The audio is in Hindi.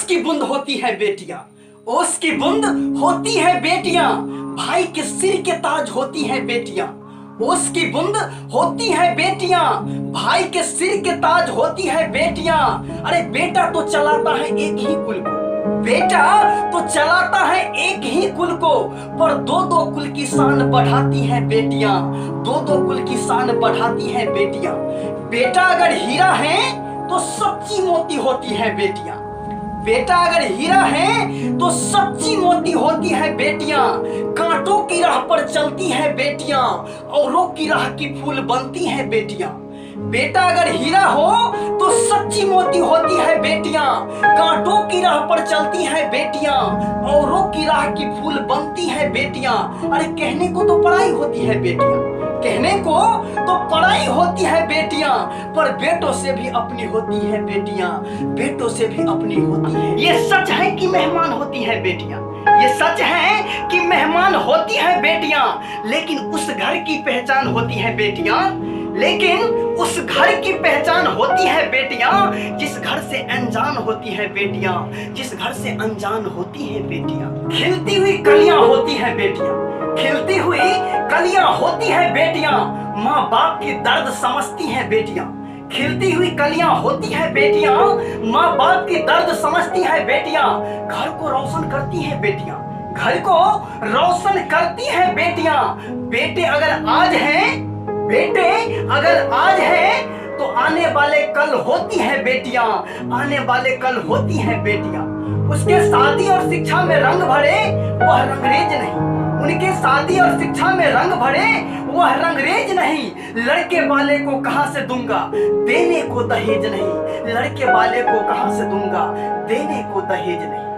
की बूंद होती है बेटियां, ओस की बूंद होती है बेटियां, भाई के सिर के ताज होती है बेटियां। ओस की बूंद होती है बेटियां, भाई के सिर के ताज होती है बेटियां। अरे बेटा तो चलाता है एक ही कुल को, बेटा तो चलाता है एक ही कुल को, पर दो दो कुल की शान बढ़ाती है बेटियां, दो दो कुल की शान बढ़ाती है बेटियां। बेटा अगर हीरा है तो सच्ची मोती होती है बेटियां, बेटा अगर हीरा है तो सच्ची मोती होती है बेटियां। कांटों की राह पर चलती है बेटियां, औरों की राह की फूल बनती है बेटियां। बेटा अगर हीरा हो तो सच्ची मोती होती है बेटियां, कांटों की राह पर चलती है बेटियां, औरों की राह की फूल बनती है बेटियां। अरे कहने को तो पढ़ाई होती है बेटियां, कहने को तो पढ़ाई होती है बेटियां, पर बेटों से भी अपनी होती है बेटियां, बेटों से भी अपनी होती है। ये सच है कि मेहमान होती है बेटियां, ये सच है कि मेहमान होती है बेटियां, लेकिन उस घर की पहचान होती है बेटियां, लेकिन उस घर की पहचान होती है बेटियां जिस घर से अनजान होती है बेटियां, जिस घर से अनजान होती है बेटियां। खिलती हुई कलियां होती है बेटियां, खिलती हुई कलियां होती है बेटियां, माँ बाप की दर्द समझती है बेटियां। खिलती हुई कलियां होती है बेटियां, माँ बाप की दर्द समझती है बेटियां। घर को रोशन करती है बेटियां, घर को रोशन करती है बेटियां। बेटे अगर आज हैं, बेटे अगर आज हैं तो आने वाले कल होती है बेटियां, आने वाले कल होती है बेटियां। उसके शादी और शिक्षा में रंग भरे वह रंगरेज नहीं, उनके शादी और शिक्षा में रंग भरे वह रंगरेज नहीं। लड़के वाले को कहां से दूंगा देने को दहेज नहीं, लड़के वाले को कहां से दूंगा देने को दहेज नहीं।